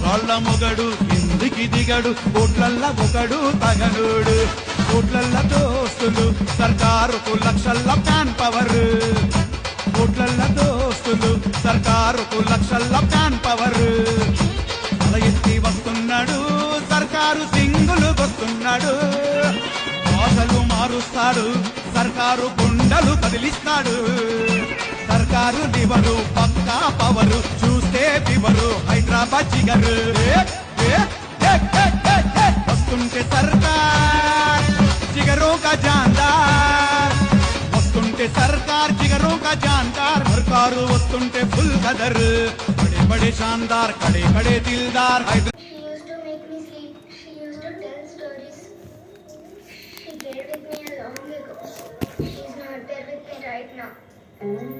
రాళ్ళ మొగడు కిందికి దిగడు కోట్లల్ల ఒకడు తగనుడు కోట్లల్ల దోస్తులు సర్కారుకు లక్షల్ల ప్యాన్ పవర్ కోట్లల్ల దోస్తులు సర్కారుకు లక్షల్ల ప్యాన్ పవర్ తల ఎత్తి వస్తున్నాడు సర్కారు సింగులు వస్తున్నాడు భాషలు మారుస్తాడు సర్కారు గుండలు కదిలిస్తాడు సర్కారు లివరు పక్కా పవరు చూస్తే పివరు హైదరాబాద్ జిగరు వస్తుంటే సర్కార్ జిగరో కా జాందార్ వస్తుంటే సర్కార్ జిగరో కా జాందార్ సర్కారు వస్తుంటే ఫుల్ కదర్ బడే బడే Shandaar కడే కడే Dildar She used to make me sleep. She used to tell stories. She gave with me a long ago. She's not there with me right now.